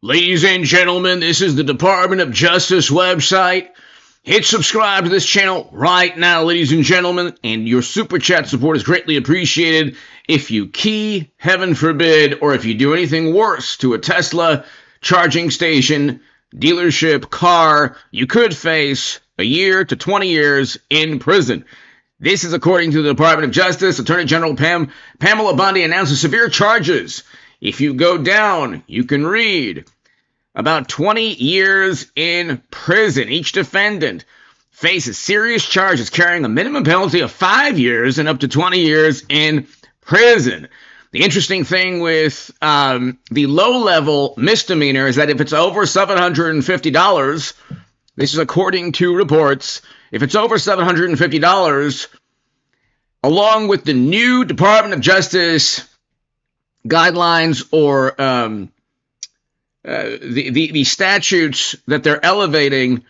Ladies and gentlemen, this is the Department of Justice website. Hit subscribe to this channel right now, ladies and gentlemen, and your super chat support is greatly appreciated. If you key, heaven forbid, or if you do anything worse to a Tesla charging station, dealership, car, you could face a year to 20 years in prison. This is according to the Department of Justice. Attorney General Pamela Bondi announces severe charges. If you go down, you can read about 20 years in prison. Each defendant faces serious charges carrying a minimum penalty of 5 years and up to 20 years in prison. The interesting thing with the low-level misdemeanor is that if it's over $750, this is according to reports, if it's over $750, along with the new Department of Justice guidelines or the statutes that they're elevating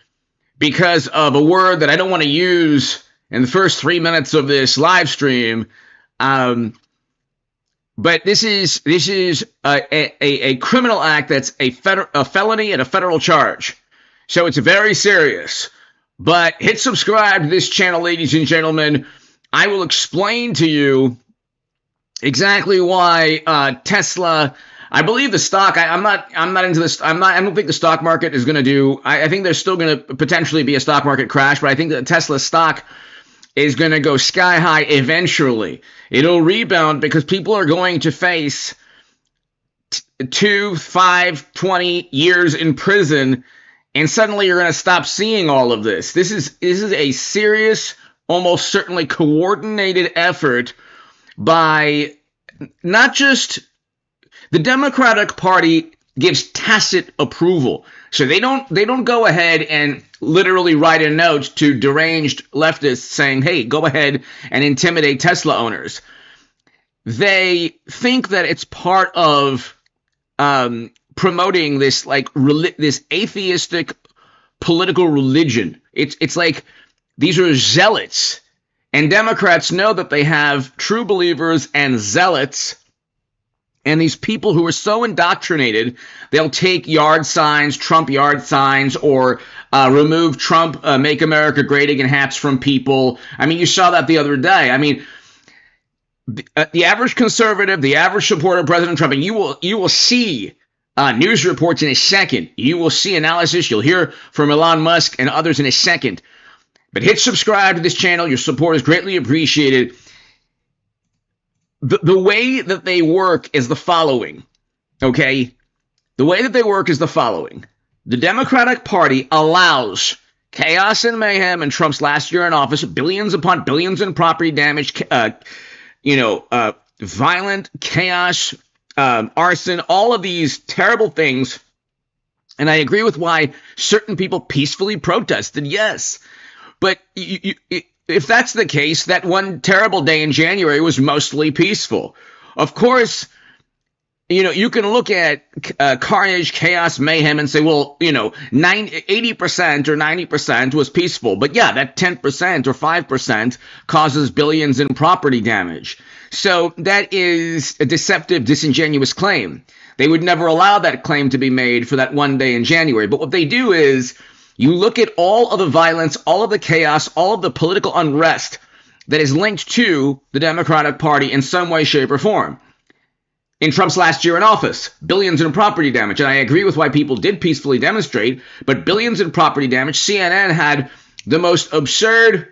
because of a word that I don't want to use in the first 3 minutes of this live stream, but this is a criminal act that's a felony and a federal charge. So it's very serious. But hit subscribe to this channel, ladies and gentlemen. I will explain to you exactly why Tesla. I believe the stock. I'm not into this. I don't think the stock market is going to do. I think there's still going to potentially be a stock market crash, but I think that Tesla stock is going to go sky high eventually. It'll rebound because people are going to face 2, 5, 20 years in prison, and suddenly you're going to stop seeing all of this. This is a serious, almost certainly coordinated effort by not just the Democratic Party gives tacit approval. So they don't go ahead and literally write a note to deranged leftists saying, hey, go ahead and intimidate Tesla owners. They think that it's part of promoting this this atheistic political religion. It's like these are zealots. And Democrats know that they have true believers and zealots. And these people who are so indoctrinated, they'll take yard signs, Trump yard signs, or remove Trump Make America Great Again hats from people. I mean, you saw that the other day. I mean, the average conservative, the average supporter of President Trump, and you will see news reports in a second. You will see analysis. You'll hear from Elon Musk and others in a second. But hit subscribe to this channel. Your support is greatly appreciated. The way that they work is the following, okay? The way that they work is the following. The Democratic Party allows chaos and mayhem in Trump's last year in office, billions upon billions in property damage, violent chaos, arson, all of these terrible things. And I agree with why certain people peacefully protested, yes. But if that's the case, that one terrible day in January was mostly peaceful. Of course, you can look at carnage, chaos, mayhem and say, well, 80% or 90% was peaceful. But yeah, that 10% or 5% causes billions in property damage. So that is a deceptive, disingenuous claim. They would never allow that claim to be made for that one day in January. But what they do is, you look at all of the violence, all of the chaos, all of the political unrest that is linked to the Democratic Party in some way, shape, or form. In Trump's last year in office, billions in property damage. And I agree with why people did peacefully demonstrate, but billions in property damage. CNN had the most absurd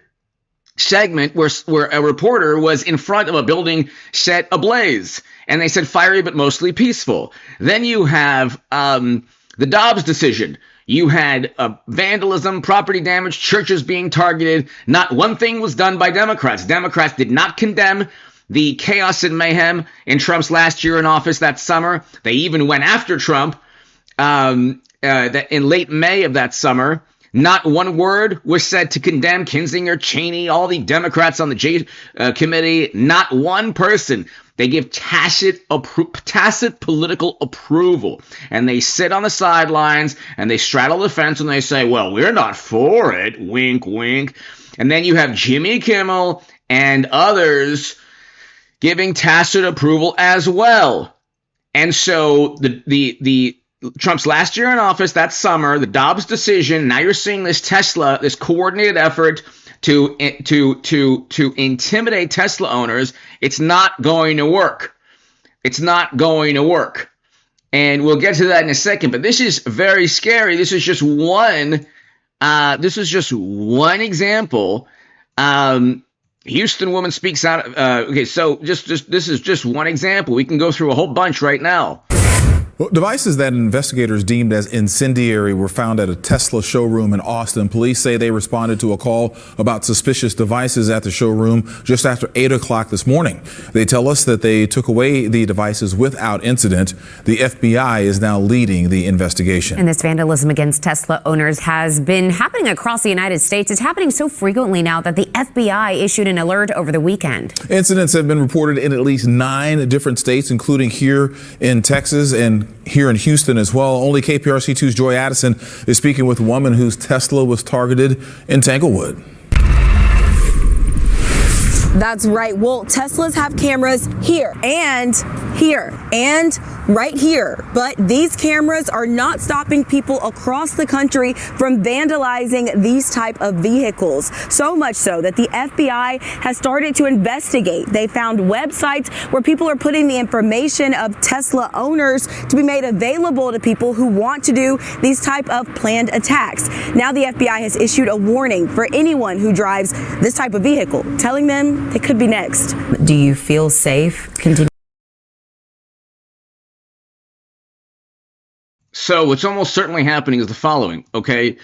segment where a reporter was in front of a building set ablaze. And they said fiery but mostly peaceful. Then you have the Dobbs decision. You had vandalism, property damage, churches being targeted. Not one thing was done by Democrats. Democrats did not condemn the chaos and mayhem in Trump's last year in office that summer. They even went after Trump in late May of that summer. Not one word was said to condemn Kinzinger, Cheney, all the Democrats on the J committee. Not one person. They give tacit political approval, and they sit on the sidelines and they straddle the fence and they say, well, we're not for it, wink, wink. And then you have Jimmy Kimmel and others giving tacit approval as well. And so the Trump's last year in office, that summer, the Dobbs decision. Now you're seeing this Tesla, this coordinated effort to intimidate Tesla owners. It's not going to work. It's not going to work. And we'll get to that in a second. But this is very scary. This is just one. Example. Houston woman speaks out. Okay, so this is just one example. We can go through a whole bunch right now. Well, devices that investigators deemed as incendiary were found at a Tesla showroom in Austin. Police say they responded to a call about suspicious devices at the showroom just after 8 o'clock this morning. They tell us that they took away the devices without incident. The FBI is now leading the investigation. And this vandalism against Tesla owners has been happening across the United States. It's happening so frequently now that the FBI issued an alert over the weekend. Incidents have been reported in at least 9 different states, including here in Texas and here in Houston as well. Only KPRC2's Joy Addison is speaking with a woman whose Tesla was targeted in Tanglewood. That's right. Well, Teslas have cameras here and right here. But these cameras are not stopping people across the country from vandalizing these type of vehicles. So much so that the FBI has started to investigate. They found websites where people are putting the information of Tesla owners to be made available to people who want to do these type of planned attacks. Now the FBI has issued a warning for anyone who drives this type of vehicle, telling them they could be next. Do you feel safe? So what's almost certainly happening is the following, okay?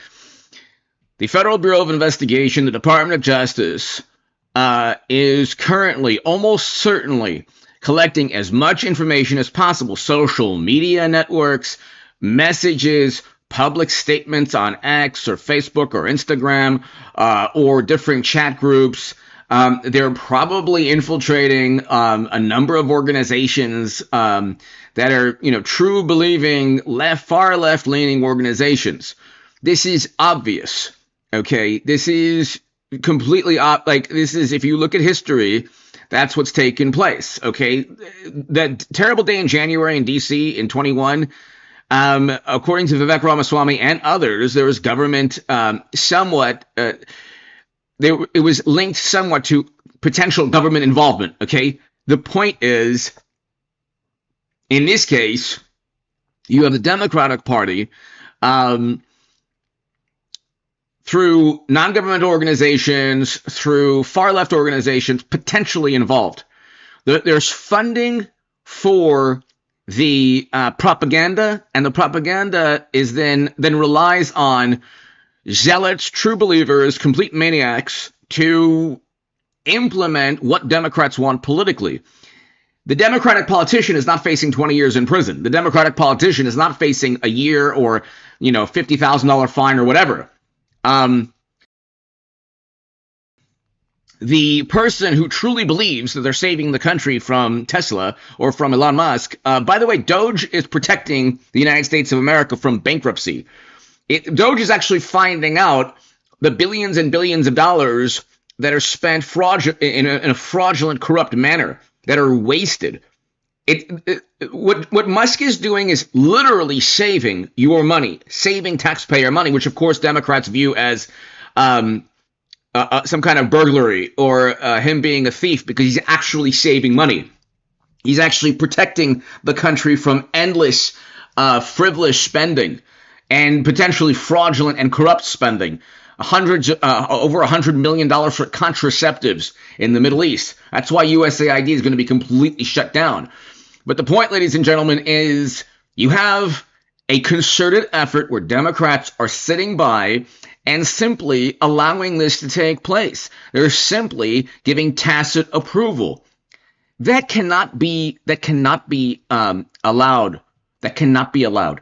The Federal Bureau of Investigation, the Department of Justice, is currently, almost certainly, collecting as much information as possible. Social media networks, messages, public statements on X or Facebook or Instagram, or different chat groups. They're probably infiltrating a number of organizations that are, true believing far left leaning organizations. This is obvious. Okay, this is completely this is, if you look at history, that's what's taken place. Okay, that terrible day in January in D.C. in 21. According to Vivek Ramaswamy and others, there was government it was linked somewhat to potential government involvement, okay? The point is, in this case, you have the Democratic Party through non-governmental organizations, through far-left organizations, potentially involved. There's funding for the propaganda, and the propaganda is then relies on zealots, true believers, complete maniacs to implement what Democrats want politically. The Democratic politician is not facing 20 years in prison. The Democratic politician is not facing a year or, $50,000 fine or whatever. The person who truly believes that they're saving the country from Tesla or from Elon Musk, by the way, Doge is protecting the United States of America from bankruptcy. Doge is actually finding out the billions and billions of dollars that are spent in a fraudulent, corrupt manner, that are wasted. What Musk is doing is literally saving your money, saving taxpayer money, which of course Democrats view as some kind of burglary or him being a thief, because he's actually saving money. He's actually protecting the country from endless, frivolous spending and potentially fraudulent and corrupt spending. Over $100 million for contraceptives in the Middle East. That's why USAID is going to be completely shut down. But the point, ladies and gentlemen, is you have a concerted effort where Democrats are sitting by and simply allowing this to take place. They're simply giving tacit approval. That cannot be allowed. That cannot be allowed.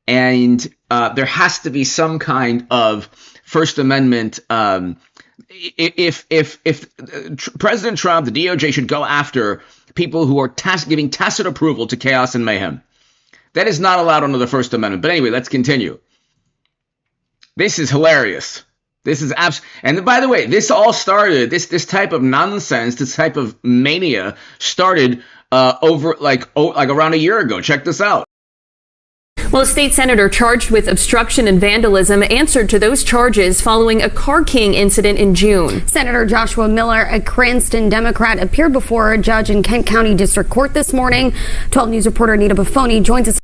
And there has to be some kind of First Amendment. If President Trump, the DOJ should go after people who are giving tacit approval to chaos and mayhem. That is not allowed under the First Amendment. But anyway, let's continue. This is hilarious. This is and by the way, this all started. This type of nonsense, this type of mania started over like around a year ago. Check this out. Well, a state senator charged with obstruction and vandalism answered to those charges following a car keying incident in June. Senator Joshua Miller, a Cranston Democrat, appeared before a judge in Kent County District Court this morning. 12 News reporter Anita Buffoni joins us.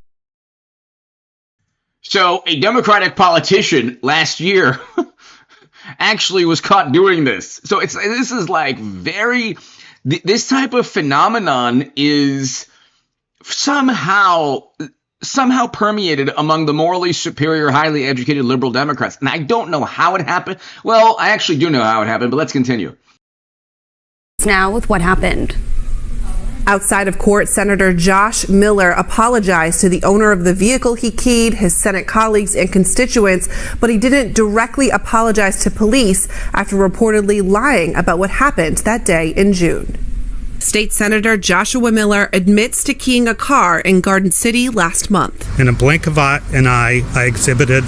So a Democratic politician last year actually was caught doing this. So this is like this type of phenomenon is somehow permeated among the morally superior, highly educated liberal Democrats. And I don't know how it happened. Well, I actually do know how it happened, but let's continue. Now with what happened. Outside of court, Senator Josh Miller apologized to the owner of the vehicle he keyed, his Senate colleagues and constituents, but he didn't directly apologize to police after reportedly lying about what happened that day in June. State Senator Joshua Miller admits to keying a car in Garden City last month. In a blink of an eye, I exhibited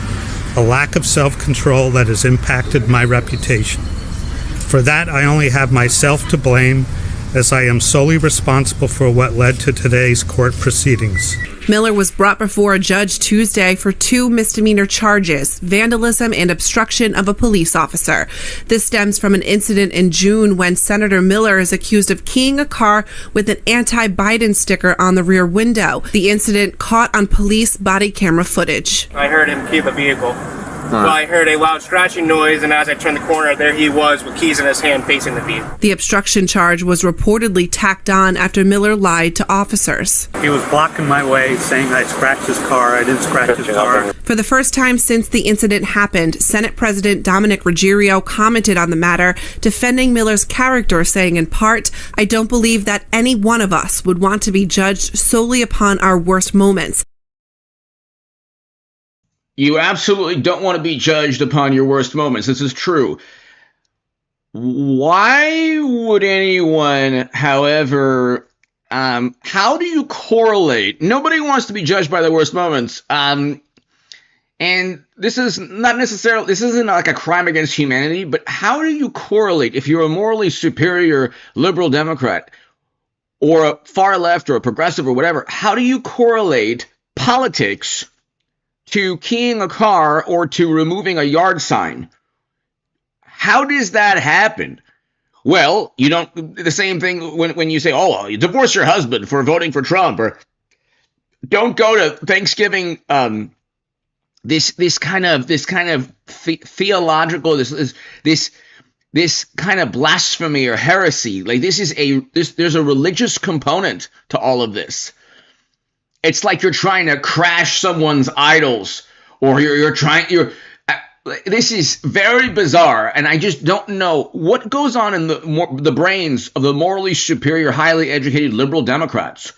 a lack of self-control that has impacted my reputation. For that, I only have myself to blame, as I am solely responsible for what led to today's court proceedings. Miller was brought before a judge Tuesday for 2 misdemeanor charges, vandalism and obstruction of a police officer. This stems from an incident in June when Senator Miller is accused of keying a car with an anti-Biden sticker on the rear window. The incident caught on police body camera footage. I heard him key the vehicle. Well, I heard a loud scratching noise, and as I turned the corner, there he was with keys in his hand facing the vehicle. The obstruction charge was reportedly tacked on after Miller lied to officers. He was blocking my way, saying I scratched his car. I didn't scratch his car. For the first time since the incident happened, Senate President Dominic Ruggiero commented on the matter, defending Miller's character, saying in part, "I don't believe that any one of us would want to be judged solely upon our worst moments." You absolutely don't want to be judged upon your worst moments. This is true. Why would anyone, however, how do you correlate? Nobody wants to be judged by their worst moments. And this is not necessarily, this isn't like a crime against humanity, but how do you correlate if you're a morally superior liberal Democrat or a far left or a progressive or whatever? How do you correlate politics to keying a car or to removing a yard sign? How does that happen? Well, you don't, the same thing when you say, oh, well, you divorce your husband for voting for Trump, or don't go to Thanksgiving, this kind of theological, this kind of blasphemy or heresy. Like there's a religious component to all of this. It's like you're trying to crash someone's idols, or this is very bizarre, and I just don't know what goes on in the brains of the morally superior, highly educated liberal Democrats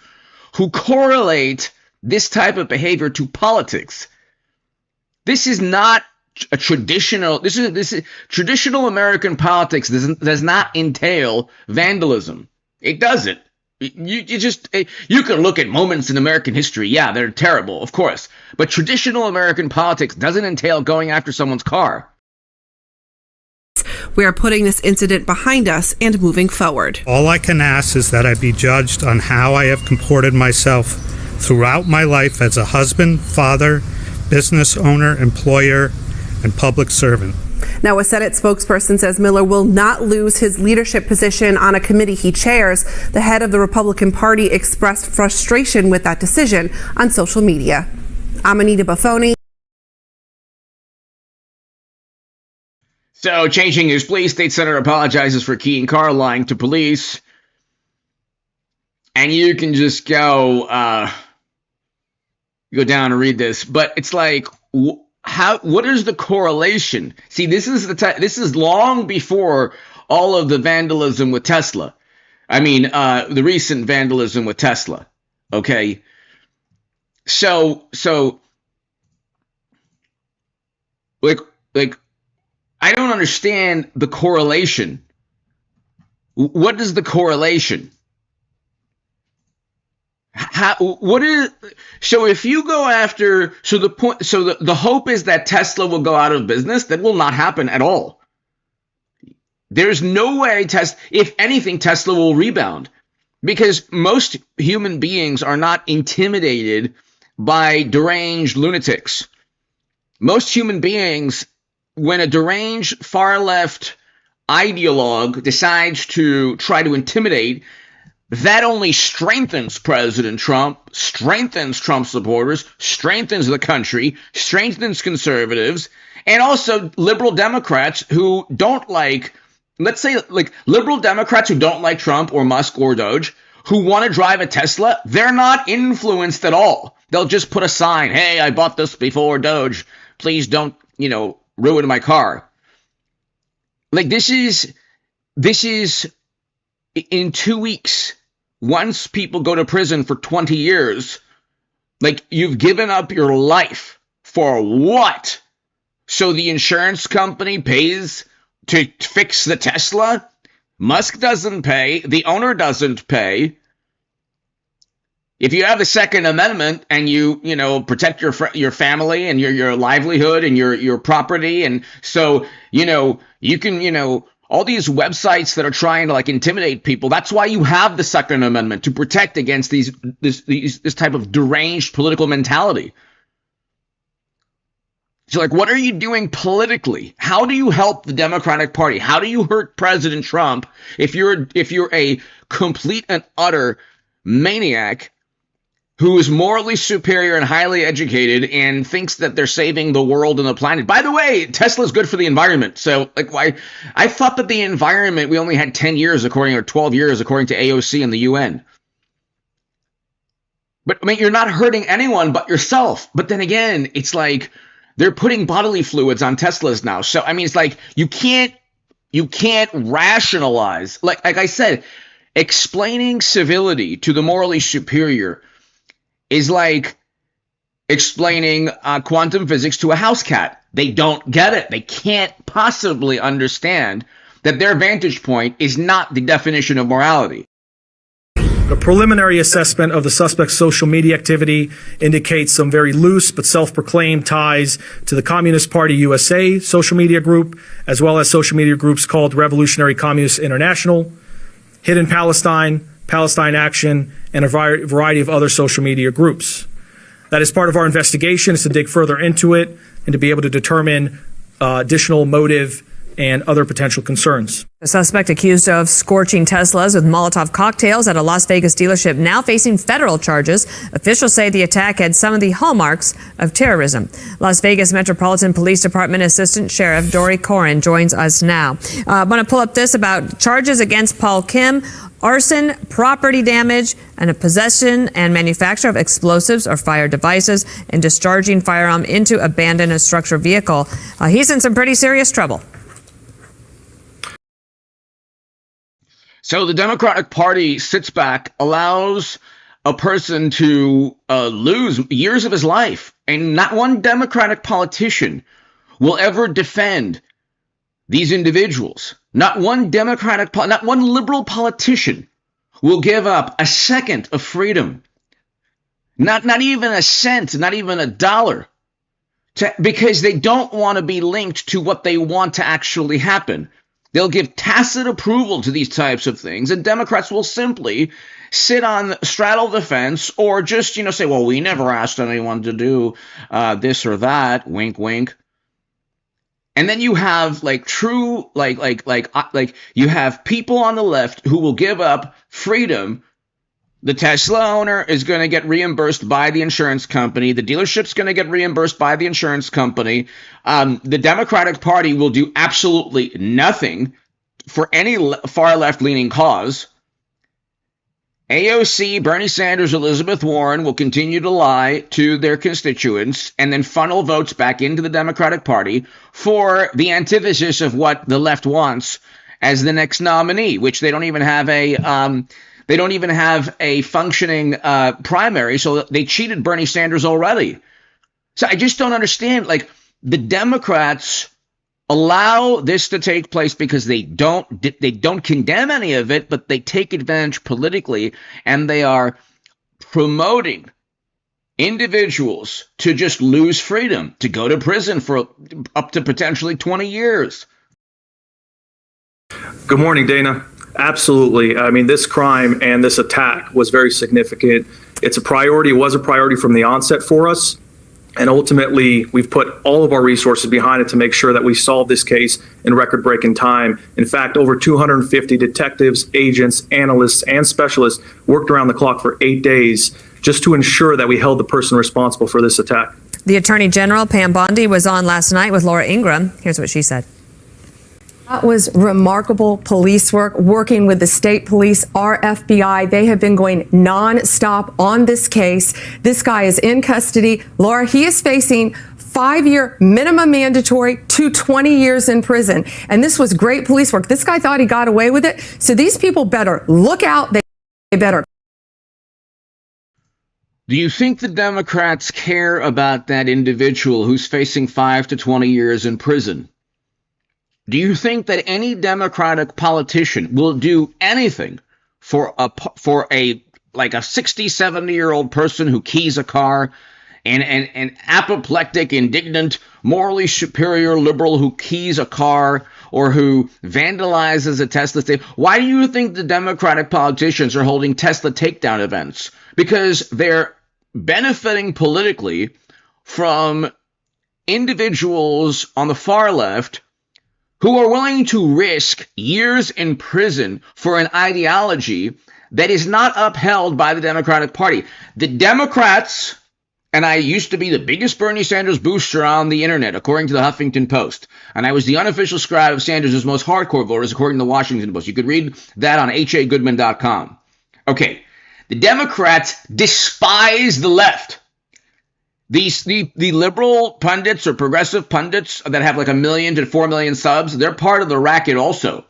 who correlate this type of behavior to politics. This is not a traditional. This is traditional American politics. Does not entail vandalism. It doesn't. You can look at moments in American history. Yeah, they're terrible, of course. But traditional American politics doesn't entail going after someone's car. We are putting this incident behind us and moving forward. All I can ask is that I be judged on how I have comported myself throughout my life as a husband, father, business owner, employer, and public servant. Now, a Senate spokesperson says Miller will not lose his leadership position on a committee he chairs. The head of the Republican Party expressed frustration with that decision on social media. I'm Anita Buffoni. So, changing his plea, state senator apologizes for keying car, lying to police. And you can just go down and read this. But it's like, what is the correlation? See, this is long before all of the vandalism with Tesla. I mean, the recent vandalism with Tesla. Okay. So like I don't understand the correlation. What is the correlation? So if you go after, the hope is that Tesla will go out of business. That will not happen at all. There's no way if anything, Tesla will rebound, because most human beings are not intimidated by deranged lunatics. Most human beings, when a deranged far-left ideologue decides to try to intimidate, that only strengthens President Trump, strengthens Trump supporters, strengthens the country, strengthens conservatives, and also liberal Democrats who don't like, let's say, like liberal Democrats who don't like Trump or Musk or Doge, who want to drive a Tesla. They're not influenced at all. They'll just put a sign, hey, I bought this before Doge. Please don't, ruin my car. Like this is in 2 weeks. Once people go to prison for 20 years, like you've given up your life for what? So the insurance company pays to fix the Tesla? Musk doesn't pay. The owner doesn't pay. If you have the Second Amendment and you protect your family and your livelihood and your property, and so you can all these websites that are trying to like intimidate people. That's why you have the Second Amendment, to protect against this type of deranged political mentality. So like, what are you doing politically? How do you help the Democratic Party? How do you hurt President Trump if you're a complete and utter maniac who is morally superior and highly educated and thinks that they're saving the world and the planet? By the way, Tesla's good for the environment. So like, why? I thought that the environment, we only had 10 years or 12 years according to AOC and the UN. But I mean, you're not hurting anyone but yourself. But then again, it's like they're putting bodily fluids on Teslas now. So I mean, it's like you can't rationalize. Like I said, explaining civility to the morally superior is like explaining quantum physics to a house cat. They don't get it. They can't possibly understand that their vantage point is not the definition of morality. A preliminary assessment of the suspect's social media activity indicates some very loose but self-proclaimed ties to the Communist Party USA social media group, as well as social media groups called Revolutionary Communist International, Hidden Palestine, Palestine Action, and a variety of other social media groups. That is part of our investigation, is to dig further into it and to be able to determine additional motive and other potential concerns. The suspect accused of scorching Teslas with Molotov cocktails at a Las Vegas dealership now facing federal charges. Officials say the attack had some of the hallmarks of terrorism. Las Vegas Metropolitan Police Department Assistant Sheriff Dory Corin joins us now. I want to pull up this about charges against Paul Kim: arson, property damage, and a possession and manufacture of explosives or fire devices, and discharging firearm into abandoned structure vehicle. He's in some pretty serious trouble. So the Democratic Party sits back, allows a person to lose years of his life, and not one Democratic politician will ever defend these individuals. Not one not one liberal politician will give up a second of freedom. Not even a cent, not even a dollar, because they don't want to be linked to what they want to actually happen. They'll give tacit approval to these types of things, and Democrats will simply straddle the fence, or just, say, well, we never asked anyone to do this or that, wink, wink. And then you have you have people on the left who will give up freedom. The Tesla owner is going to get reimbursed by the insurance company. The dealership's going to get reimbursed by the insurance company. The Democratic Party will do absolutely nothing for any far left-leaning cause. AOC, Bernie Sanders, Elizabeth Warren will continue to lie to their constituents and then funnel votes back into the Democratic Party for the antithesis of what the left wants as the next nominee, which they don't even have a functioning primary, so they cheated Bernie Sanders already. So I just don't understand. Like, the Democrats allow this to take place because they don't condemn any of it, but they take advantage politically, and they are promoting individuals to just lose freedom, to go to prison for up to potentially 20 years. Good morning, Dana. Absolutely. I mean, this crime and this attack was very significant. It's a priority. It was a priority from the onset for us. And ultimately, we've put all of our resources behind it to make sure that we solve this case in record-breaking time. In fact, over 250 detectives, agents, analysts, and specialists worked around the clock for 8 days just to ensure that we held the person responsible for this attack. The Attorney General, Pam Bondi, was on last night with Laura Ingraham. Here's what she said. That was remarkable police work, working with the state police, our FBI. They have been going nonstop on this case. This guy is in custody. Laura, he is facing 5-year minimum mandatory to 20 years in prison. And this was great police work. This guy thought he got away with it. So these people better look out. They better. Do you think the Democrats care about that individual who's facing 5 to 20 years in prison? Do you think that any Democratic politician will do anything for a like a 60, 70-year-old person who keys a car, and an apoplectic, indignant, morally superior liberal who keys a car or who vandalizes a Tesla station? Why do you think the Democratic politicians are holding Tesla takedown events? Because they're benefiting politically from individuals on the far left who are willing to risk years in prison for an ideology that is not upheld by the Democratic Party. The Democrats, and I used to be the biggest Bernie Sanders booster on the internet, according to the Huffington Post, and I was the unofficial scribe of Sanders' most hardcore voters, according to the Washington Post. You could read that on hagoodman.com. Okay, the Democrats despise the left. The liberal pundits or progressive pundits that have like 1 million to 4 million subs, they're part of the racket also.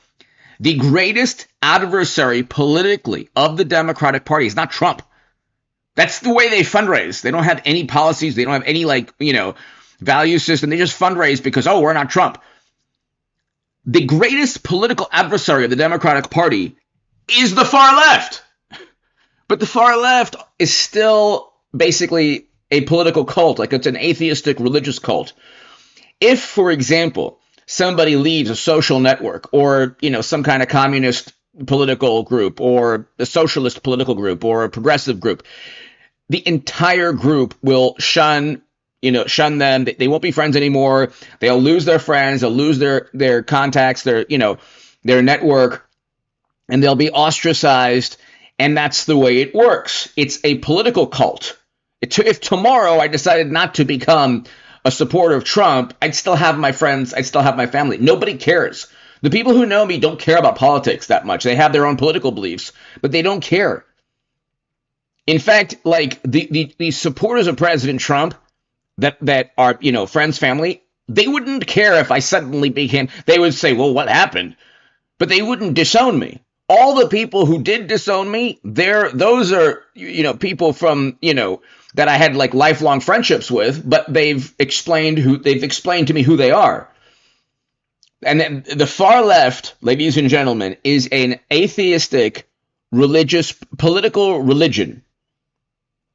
The greatest adversary politically of the Democratic Party is not Trump. That's the way they fundraise. They don't have any policies. They don't have any value system. They just fundraise because, oh, we're not Trump. The greatest political adversary of the Democratic Party is the far left. But the far left is still basically a political cult, like it's an atheistic religious cult. If, for example, somebody leaves a social network or, some kind of communist political group or a socialist political group or a progressive group, the entire group will shun them. They won't be friends anymore. They'll lose their friends. They'll lose their contacts, their network, and they'll be ostracized. And that's the way it works. It's a political cult. If tomorrow I decided not to become a supporter of Trump, I'd still have my friends. I'd still have my family. Nobody cares. The people who know me don't care about politics that much. They have their own political beliefs, but they don't care. In fact, like the supporters of President Trump that are, friends, family, they wouldn't care if I suddenly became, they would say, well, what happened? But they wouldn't disown me. All the people who did disown me, those are, people from, that I had like lifelong friendships with, but they've explained to me who they are. And then the far left, ladies and gentlemen, is an atheistic religious political religion.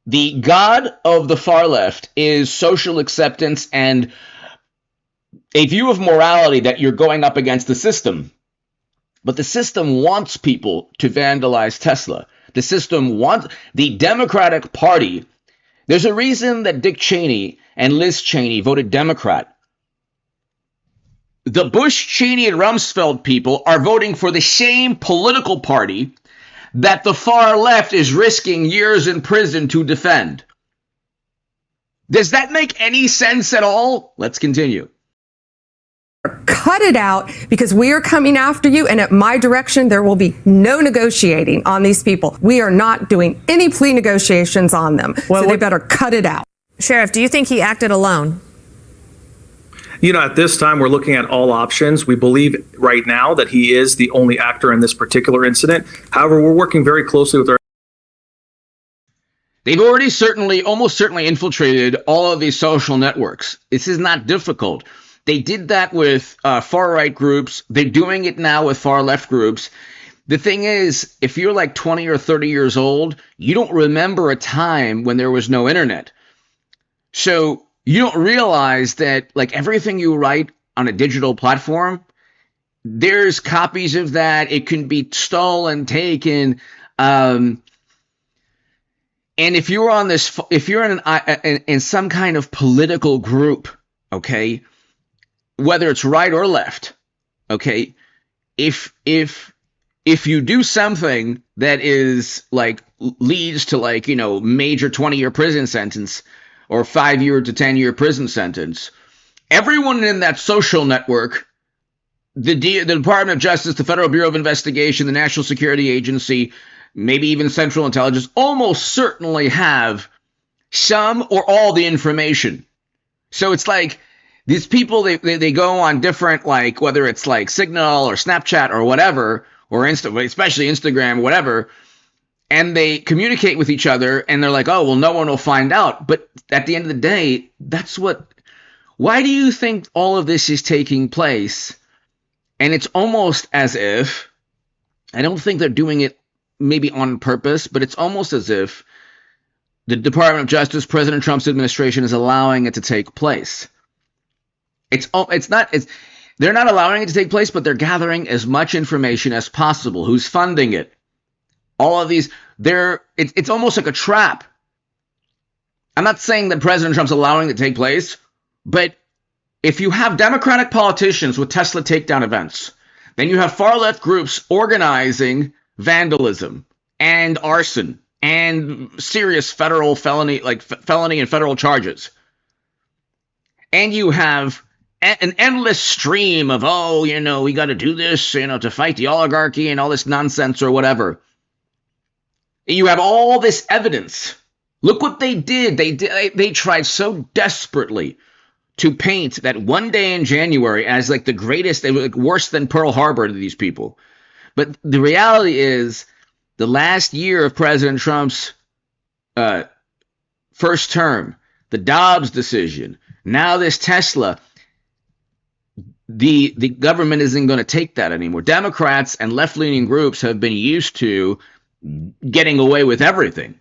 The god of the far left is social acceptance and a view of morality that you're going up against the system. But the system wants people to vandalize Tesla. The system wants the Democratic Party. There's a reason that Dick Cheney and Liz Cheney voted Democrat. The Bush, Cheney, and Rumsfeld people are voting for the same political party that the far left is risking years in prison to defend. Does that make any sense at all? Let's continue. Cut it out, because we are coming after you, and at my direction there will be no negotiating on these people. We are not doing any plea negotiations on them, so they better cut it out. Sheriff, do you think he acted alone? At this time, we're looking at all options. We believe right now that he is the only actor in this particular incident. However, we're working very closely with our... They've already almost certainly infiltrated all of these social networks. This is not difficult. They did that with far-right groups. They're doing it now with far-left groups. The thing is, if you're like 20 or 30 years old, you don't remember a time when there was no internet. So you don't realize that like everything you write on a digital platform, there's copies of that. It can be stolen, taken. And if you're on this, if you're in some kind of political group, okay, whether it's right or left, okay, if you do something that is like leads to like, you know, major 20-year prison sentence or 5-year to 10-year prison sentence, everyone in that social network, the Department of Justice, the Federal Bureau of Investigation, the National Security Agency, maybe even Central Intelligence, almost certainly have some or all the information. So it's like these people, they go on different, like, whether it's like Signal or Snapchat or whatever, or especially Instagram, whatever, and they communicate with each other, and they're like, oh, well, no one will find out. But at the end of the day, why do you think all of this is taking place? And it's almost as if, I don't think they're doing it maybe on purpose, but it's almost as if the Department of Justice, President Trump's administration, is allowing it to take place. They're not allowing it to take place, but they're gathering as much information as possible. Who's funding it? All of these, it's almost like a trap. I'm not saying that President Trump's allowing it to take place, but if you have Democratic politicians with Tesla takedown events, then you have far-left groups organizing vandalism and arson and serious federal felony, like felony and federal charges. And you have an endless stream of, oh, you know, we got to do this, you know, to fight the oligarchy and all this nonsense or whatever. You have all this evidence. Look what they did. They tried so desperately to paint that one day in January as like the greatest, they were like worse than Pearl Harbor to these people. But the reality is, the last year of President Trump's first term, the Dobbs decision, now this Tesla, the government isn't going to take that anymore. Democrats and left-leaning groups have been used to getting away with everything.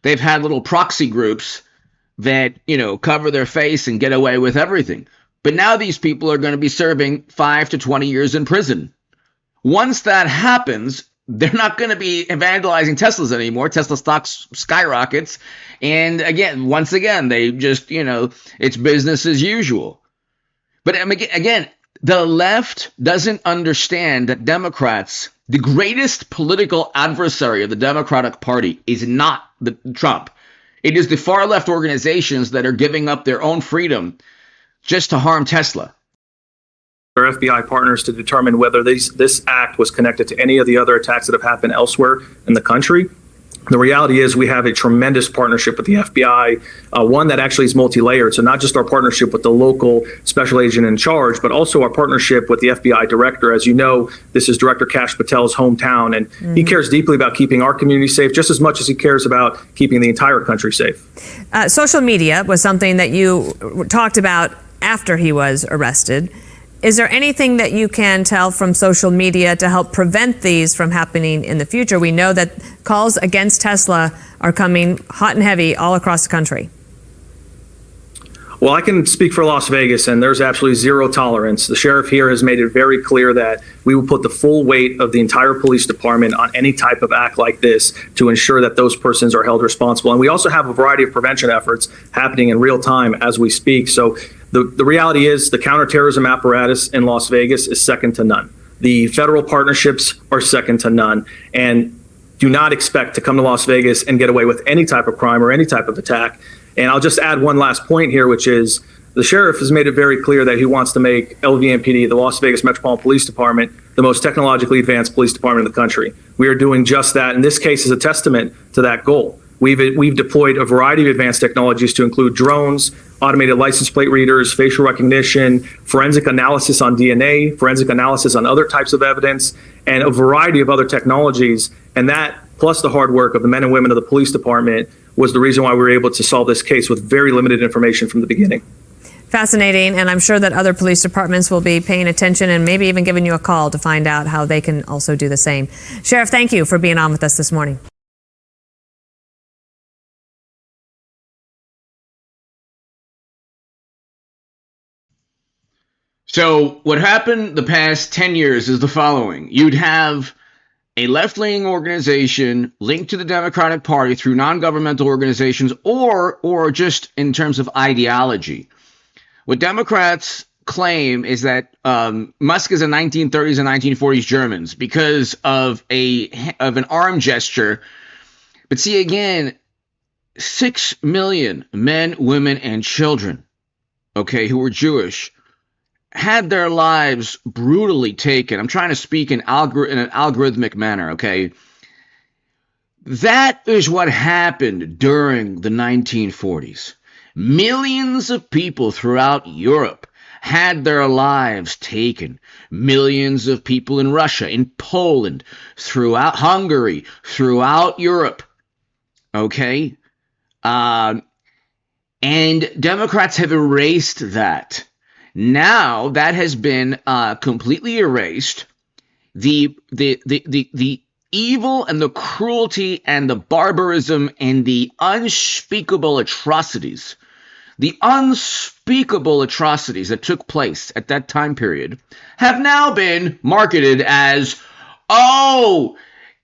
They've had little proxy groups that, you know, cover their face and get away with everything. But now these people are going to be serving 5 to 20 years in prison. Once that happens, they're not going to be vandalizing Teslas anymore. Tesla stock skyrockets. And again, once again, they just, you know, it's business as usual. But again, the left doesn't understand that Democrats, the greatest political adversary of the Democratic Party is not Trump. It is the far left organizations that are giving up their own freedom just to harm Tesla. Our FBI partners to determine whether this act was connected to any of the other attacks that have happened elsewhere in the country. The reality is we have a tremendous partnership with the FBI, one that actually is multi-layered. So not just our partnership with the local special agent in charge, but also our partnership with the FBI director. As you know, this is Director Kash Patel's hometown, and he cares deeply about keeping our community safe just as much as he cares about keeping the entire country safe. Social media was something that you talked about after he was arrested. Is there anything that you can tell from social media to help prevent these from happening in the future? We know that calls against Tesla are coming hot and heavy all across the country. Well, I can speak for Las Vegas, and there's absolutely zero tolerance. The sheriff here has made it very clear that we will put the full weight of the entire police department on any type of act like this to ensure that those persons are held responsible. And we also have a variety of prevention efforts happening in real time as we speak. So the reality is the counterterrorism apparatus in Las Vegas is second to none. The federal partnerships are second to none. And do not expect to come to Las Vegas and get away with any type of crime or any type of attack. And I'll just add one last point here, which is the sheriff has made it very clear that he wants to make LVMPD, the Las Vegas Metropolitan Police Department, the most technologically advanced police department in the country. We are doing just that. And this case is a testament to that goal. We've deployed a variety of advanced technologies to include drones, automated license plate readers, facial recognition, forensic analysis on DNA, forensic analysis on other types of evidence, and a variety of other technologies. And that, plus the hard work of the men and women of the police department, was the reason why we were able to solve this case with very limited information from the beginning. Fascinating, and I'm sure that other police departments will be paying attention and maybe even giving you a call to find out how they can also do the same. Sheriff, thank you for being on with us this morning. So what happened the past 10 years is the following. You'd have a left-leaning organization linked to the Democratic Party through non-governmental organizations or just in terms of ideology. What Democrats claim is that Musk is a 1930s and 1940s Germans because of an arm gesture. But see, again, 6 million men, women, and children, okay, who were Jewish, had their lives brutally taken. I'm trying to speak in an algorithmic manner, okay? That is what happened during the 1940s. Millions of people throughout Europe had their lives taken. Millions of people in Russia, in Poland, throughout Hungary, throughout Europe, okay? And Democrats have erased that. Now that has been completely erased. The evil and the cruelty and the barbarism and the unspeakable atrocities that took place at that time period have now been marketed as, oh,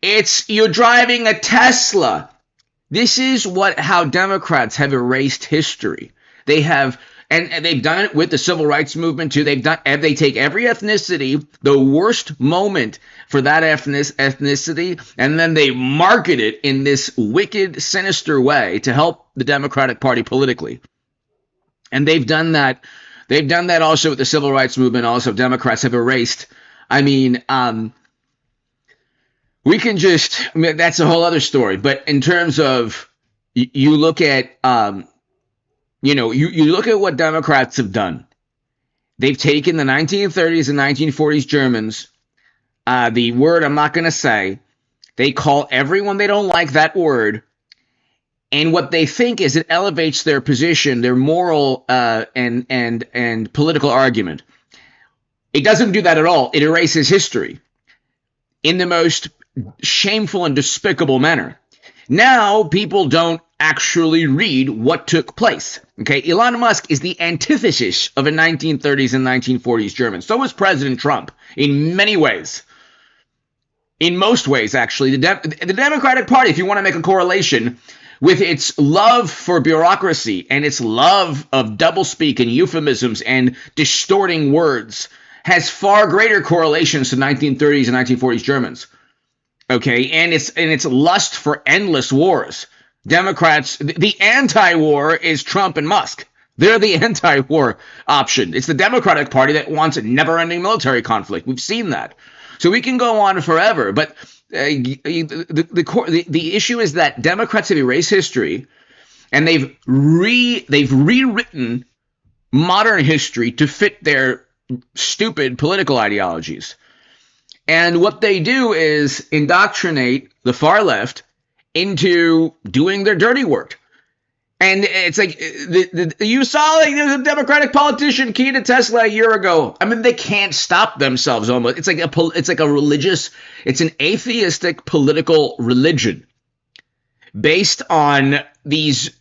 you're driving a Tesla. This is how Democrats have erased history. They have. And they've done it with the civil rights movement too. They take every ethnicity, the worst moment for that ethnicity, and then they market it in this wicked, sinister way to help the Democratic Party politically. And they've done that. They've done that also with the civil rights movement. Also, Democrats have erased. We can that's a whole other story. But in terms of, you look at, you look at what Democrats have done. They've taken the 1930s and 1940s Germans, the word I'm not going to say. They call everyone they don't like that word. And what they think is it elevates their position, their moral and political argument. It doesn't do that at all. It erases history in the most shameful and despicable manner. Now people don't actually read what took place. Okay, Elon Musk is the antithesis of a 1930s and 1940s German. So is President Trump in many ways. In most ways, actually. The Democratic Party, if you want to make a correlation with its love for bureaucracy and its love of doublespeak and euphemisms and distorting words, has far greater correlations to 1930s and 1940s Germans. Okay, and its lust for endless wars. Democrats, the anti-war is Trump and Musk. They're the anti-war option. It's the Democratic Party that wants a never-ending military conflict. We've seen that. So we can go on forever. But the issue is that Democrats have erased history, and they've rewritten modern history to fit their stupid political ideologies. And what they do is indoctrinate the far left into doing their dirty work. And it's like, you saw there's a Democratic politician keyed to Tesla a year ago. I mean, they can't stop themselves almost. It's like a religious, it's an atheistic political religion based on these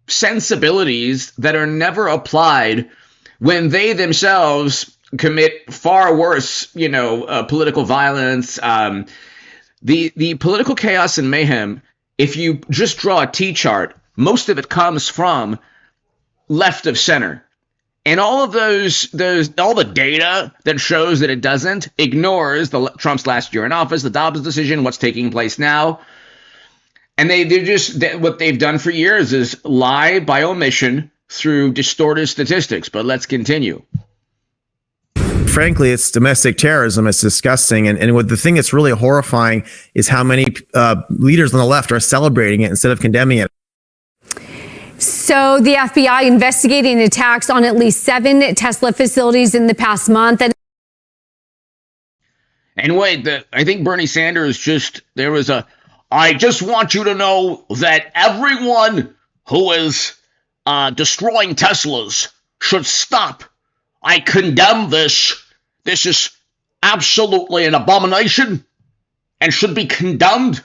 sensibilities that are never applied when they themselves commit far worse, political violence. The political chaos and mayhem, if you just draw a T-chart, most of it comes from left of center. And all of all the data that shows that it doesn't ignores Trump's last year in office, the Dobbs decision, what's taking place now. And what they've done for years is lie by omission through distorted statistics. But let's continue. Frankly, it's domestic terrorism. It's disgusting. And what the thing that's really horrifying is how many leaders on the left are celebrating it instead of condemning it. So the FBI investigating attacks on at least 7 Tesla facilities in the past month. And wait, I think Bernie Sanders I just want you to know that everyone who is destroying Teslas should stop. I condemn this. This is absolutely an abomination and should be condemned.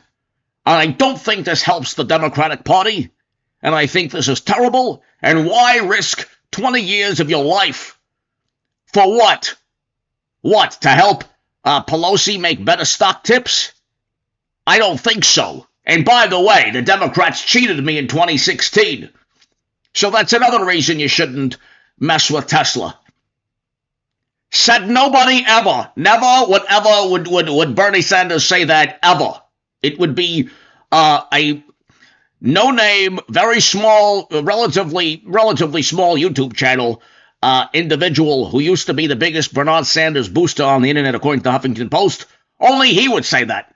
And I don't think this helps the Democratic Party. And I think this is terrible. And why risk 20 years of your life For what? What, to help Pelosi make better stock tips? I don't think so. And by the way, the Democrats cheated me in 2016. So that's another reason you shouldn't mess with Tesla. Said nobody ever. Never would ever would Bernie Sanders say that ever. It would be a no-name, very small, relatively small YouTube channel individual who used to be the biggest Bernard Sanders booster on the internet, according to the Huffington Post. Only he would say that.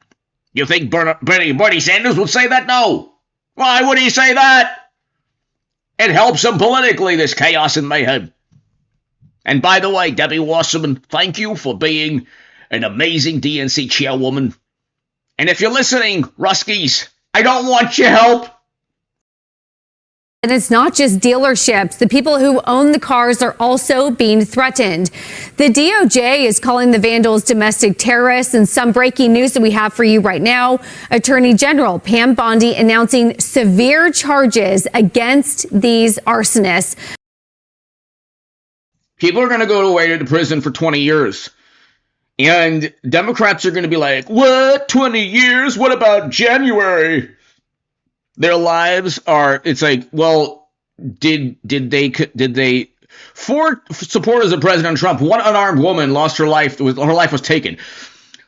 You think Bernie Sanders would say that? No. Why would he say that? It helps him politically, this chaos and mayhem. And by the way, Debbie Wasserman, thank you for being an amazing DNC chairwoman. And if you're listening, Ruskies, I don't want your help. And it's not just dealerships. The people who own the cars are also being threatened. The DOJ is calling the Vandals domestic terrorists, and some breaking news that we have for you right now. Attorney General Pam Bondi announcing severe charges against these arsonists. People are going to go away to prison for 20 years. And Democrats are going to be like, what? 20 years? What about January? Their lives are, it's like, well, did they, four supporters of President Trump, one unarmed woman lost her life, her life was taken.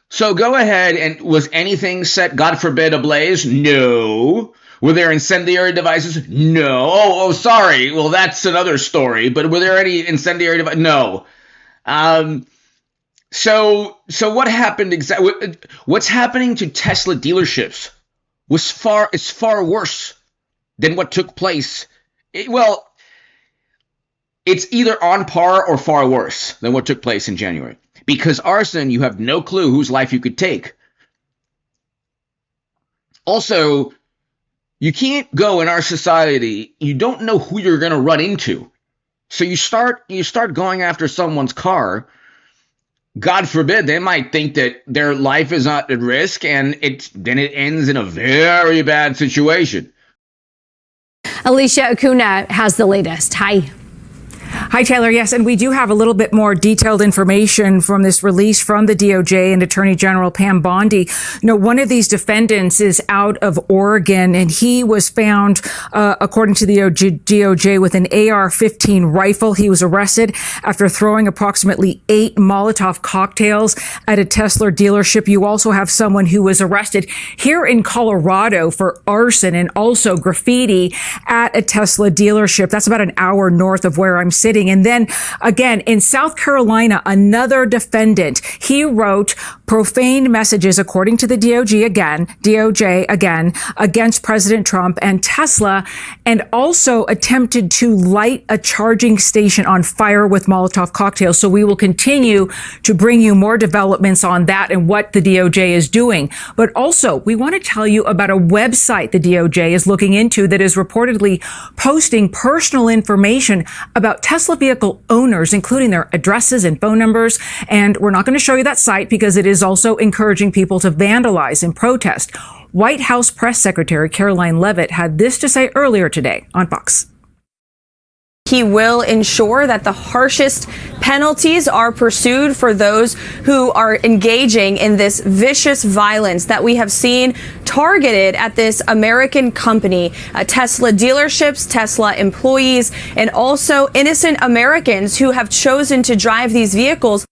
So go ahead, and was anything set, God forbid, ablaze? No. Were there incendiary devices? No. Oh, sorry. Well, that's another story, but were there any incendiary devices? No. So what happened exactly? What's happening to Tesla dealerships is far worse than what took place. It's either on par or far worse than what took place in January. Because arson, you have no clue whose life you could take. Also, you can't go in our society, you don't know who you're going to run into. So you start going after someone's car. God forbid, they might think that their life is not at risk, and then it ends in a very bad situation. Alicia Acuna has the latest. Hi. Hi, Taylor. Yes, and we do have a little bit more detailed information from this release from the DOJ and Attorney General Pam Bondi. One of these defendants is out of Oregon, and he was found, according to the DOJ, with an AR-15 rifle. He was arrested after throwing approximately 8 Molotov cocktails at a Tesla dealership. You also have someone who was arrested here in Colorado for arson and also graffiti at a Tesla dealership. That's about an hour north of where I'm sitting. And then again, in South Carolina, another defendant, he wrote profane messages, according to the DOJ again, against President Trump and Tesla, and also attempted to light a charging station on fire with Molotov cocktails. So we will continue to bring you more developments on that and what the DOJ is doing. But also, we want to tell you about a website the DOJ is looking into that is reportedly posting personal information about Tesla vehicle owners, including their addresses and phone numbers. And we're not going to show you that site because it is also encouraging people to vandalize and protest. White House Press Secretary Caroline Leavitt had this to say earlier today on Fox. He will ensure that the harshest penalties are pursued for those who are engaging in this vicious violence that we have seen targeted at this American company, Tesla dealerships, Tesla employees, and also innocent Americans who have chosen to drive these vehicles.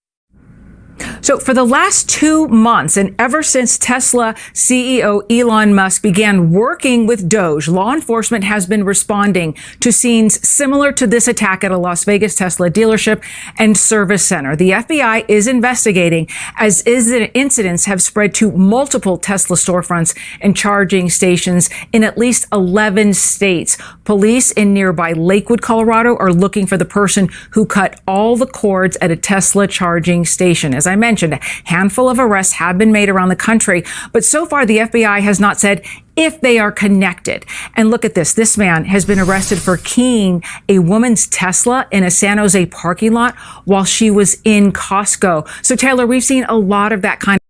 So for the last 2 months, and ever since Tesla CEO Elon Musk began working with Doge, law enforcement has been responding to scenes similar to this attack at a Las Vegas Tesla dealership and service center. The FBI is investigating as incidents have spread to multiple Tesla storefronts and charging stations in at least 11 states. Police in nearby Lakewood, Colorado, are looking for the person who cut all the cords at a Tesla charging station. As I mentioned, a handful of arrests have been made around the country, but so far the FBI has not said if they are connected. And look at this. This man has been arrested for keying a woman's Tesla in a San Jose parking lot while she was in Costco. So, Taylor, we've seen a lot of that kind of.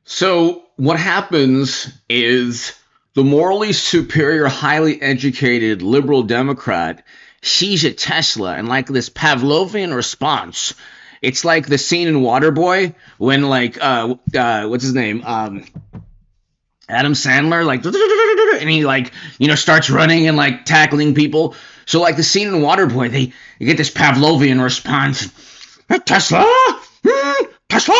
So what happens is the morally superior, highly educated liberal Democrat sees a Tesla and like this Pavlovian response. It's like the scene in Waterboy when like what's his name? Adam Sandler, like, and he like, starts running and like tackling people. So like the scene in Waterboy, you get this Pavlovian response. Tesla, Tesla.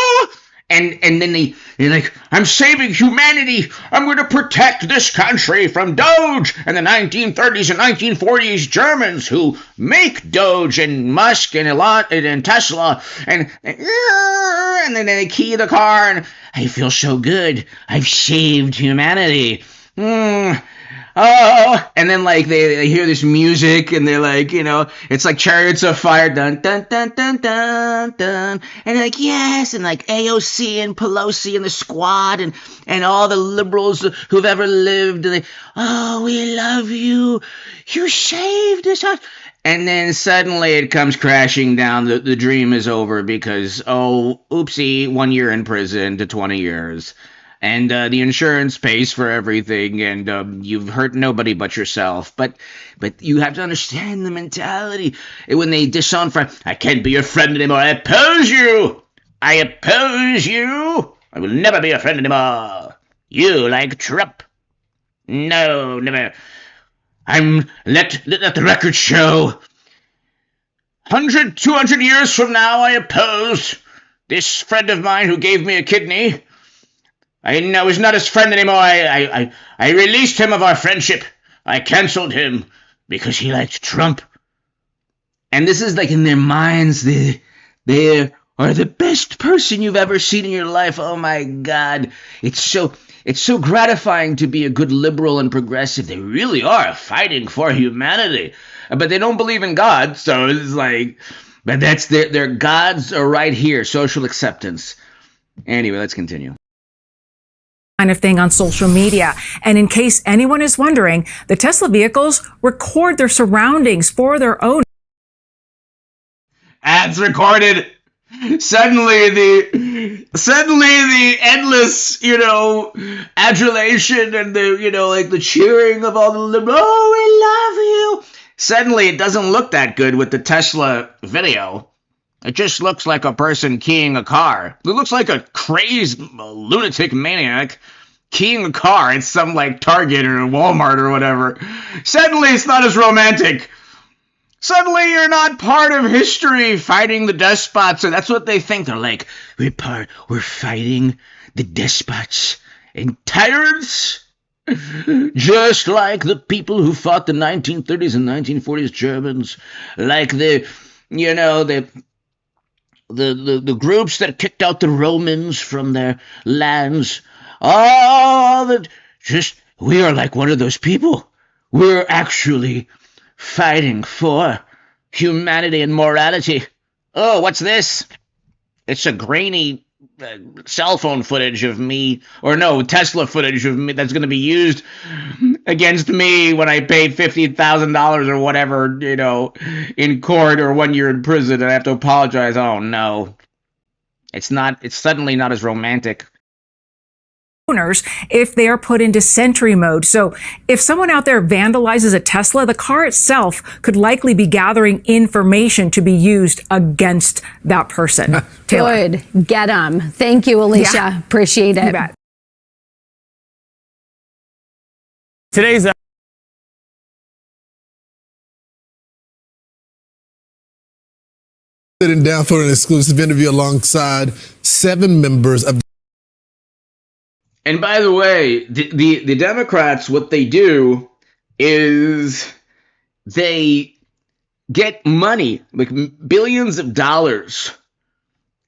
And then they're like, I'm saving humanity. I'm going to protect this country from Doge and the 1930s and 1940s Germans who make Doge and Musk and and Tesla. And then they key the car and I feel so good. I've saved humanity. Oh, and then like they hear this music and they're like, it's like Chariots of Fire, dun dun dun dun dun dun, and they're like, yes, and like AOC and Pelosi and the squad and all the liberals who've ever lived, and oh, we love you, you saved us. And then suddenly it comes crashing down. The dream is over because, oh, oopsie, 1 year in prison to 20 years. And the insurance pays for everything, and you've hurt nobody but yourself. But you have to understand the mentality. When they disown friend, I can't be your friend anymore. I oppose you. I oppose you. I will never be your friend anymore. You like Trump. No, never. Let the record show. 100, 200 years from now, I oppose this friend of mine who gave me a kidney. I was not his friend anymore. I released him of our friendship. I canceled him because he liked Trump. And this is like in their minds, they are the best person you've ever seen in your life. Oh my God. It's so gratifying to be a good liberal and progressive. They really are fighting for humanity. But they don't believe in God, so it's like, but that's their gods are right here, social acceptance. Anyway, let's continue. Kind of thing on social media. And in case anyone is wondering, the Tesla vehicles record their surroundings for their own. Ads recorded. Suddenly the endless, adulation and the cheering of all the liberals. Oh, we love you. Suddenly it doesn't look that good with the Tesla video. It just looks like a person keying a car. It looks like a crazed lunatic maniac keying a car at some like Target or Walmart or whatever. Suddenly it's not as romantic. Suddenly you're not part of history fighting the despots. And that's what they think. They're like, we're fighting the despots and tyrants. Just like the people who fought the 1930s and 1940s Germans. Like the groups that kicked out the Romans from their lands, we are like one of those people. We're actually fighting for humanity and morality. Oh, what's this? It's a grainy cell phone footage of me, or no, Tesla footage of me that's going to be used against me when I paid $50,000 or whatever, in court or 1 year in prison, and I have to apologize. Oh no, it's suddenly not as romantic. Owners if they are put into sentry mode. So if someone out there vandalizes a Tesla, the car itself could likely be gathering information to be used against that person. Taylor. Good. Get them. Thank you, Alicia. Yeah. Appreciate it. You bet. Today's sitting down for an exclusive interview alongside 7 members of. And by the way, the Democrats, what they do is they get money, like billions of dollars,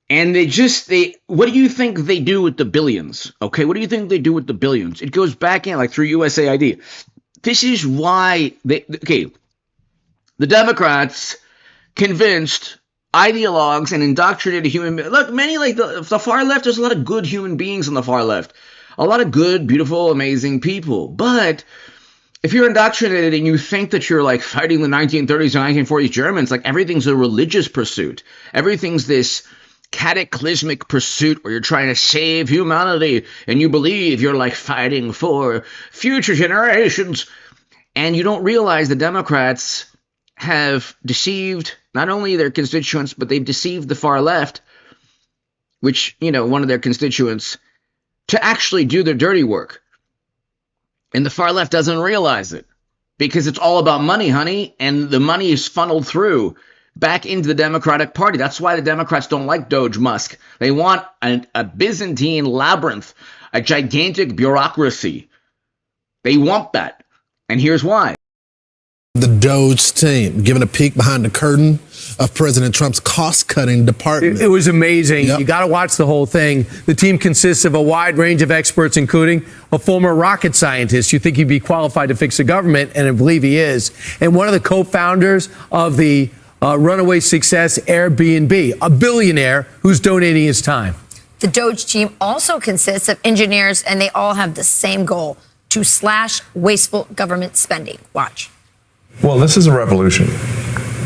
and what do you think they do with the billions? Okay, what do you think they do with the billions? It goes back in, like through USAID. This is why the Democrats convinced ideologues and indoctrinated human beings. Look, many like the far left, there's a lot of good human beings on the far left. A lot of good, beautiful, amazing people. But if you're indoctrinated and you think that you're like fighting the 1930s and 1940s Germans, like everything's a religious pursuit. Everything's this cataclysmic pursuit where you're trying to save humanity and you believe you're like fighting for future generations. And you don't realize the Democrats have deceived not only their constituents, but they've deceived the far left, which, one of their constituents, to actually do their dirty work. And the far left doesn't realize it because it's all about money, honey. And the money is funneled through back into the Democratic Party. That's why the Democrats don't like Doge Musk. They want a Byzantine labyrinth, a gigantic bureaucracy. They want that. And here's why. The Doge team giving a peek behind the curtain of President Trump's cost-cutting department. It was amazing. Yep. You got to watch the whole thing. The team consists of a wide range of experts, including a former rocket scientist. You think he'd be qualified to fix the government, and I believe he is. And one of the co-founders of the runaway success Airbnb, a billionaire who's donating his time. The Doge team also consists of engineers, and they all have the same goal: to slash wasteful government spending. Watch. Well, this is a revolution,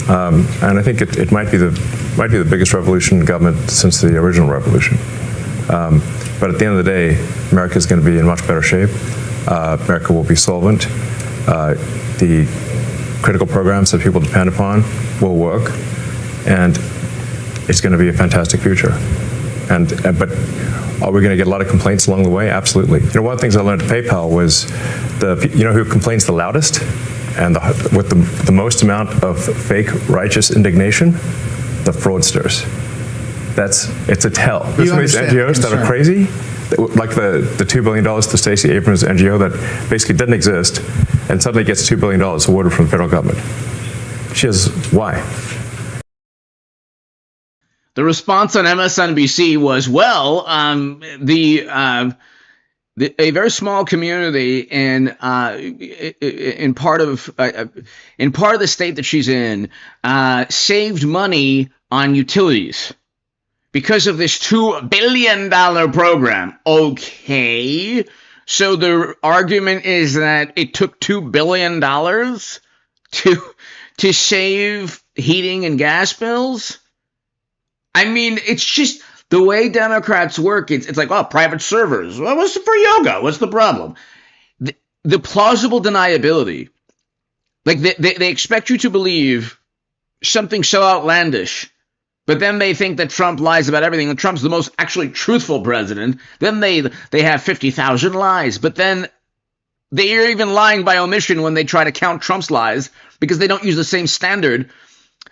and I think it might be the biggest revolution in government since the original revolution. But at the end of the day, America is going to be in much better shape. America will be solvent. The critical programs that people depend upon will work, and it's going to be a fantastic future. But are we going to get a lot of complaints along the way? Absolutely. One of the things I learned at PayPal was who complains the loudest and with the most amount of fake righteous indignation? The fraudsters. It's a tell. There's some of these NGOs that are crazy, like the $2 billion to Stacey Abrams' NGO that basically didn't exist, and suddenly gets $2 billion awarded from the federal government. She has why? The response on MSNBC was, well, a very small community in part of the state that she's in saved money on utilities because of this $2 billion program. Okay, so the argument is that it took $2 billion to save heating and gas bills. I mean, it's just the way Democrats work. It's like, oh, private servers. Well, what's for yoga? What's the problem? The plausible deniability. Like they expect you to believe something so outlandish, but then they think that Trump lies about everything, and Trump's the most actually truthful president. Then they have 50,000 lies, but then they are even lying by omission when they try to count Trump's lies because they don't use the same standard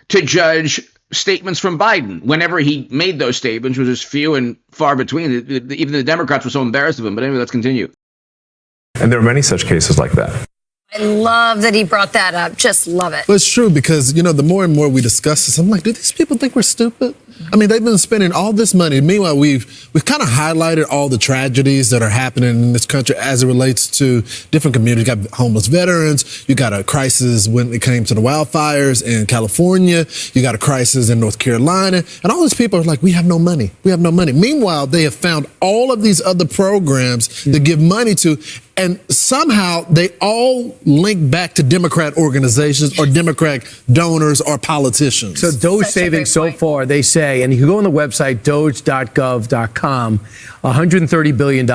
to judge statements from Biden. Whenever he made those statements, which was few and far between, even the Democrats were so embarrassed of him. But anyway, let's continue. And there are many such cases like that. I love that he brought that up. Just love it. Well, it's true because, the more and more we discuss this, I'm like, do these people think we're stupid? I mean, they've been spending all this money. Meanwhile, we've kind of highlighted all the tragedies that are happening in this country as it relates to different communities. You got homeless veterans. You got a crisis when it came to the wildfires in California. You got a crisis in North Carolina. And all these people are like, we have no money. We have no money. Meanwhile, they have found all of these other programs to give money to. And somehow they all link back to Democrat organizations or Democrat donors or politicians. So Doge savings so far, they say, and you can go on the website, doge.gov.com, $130 billion.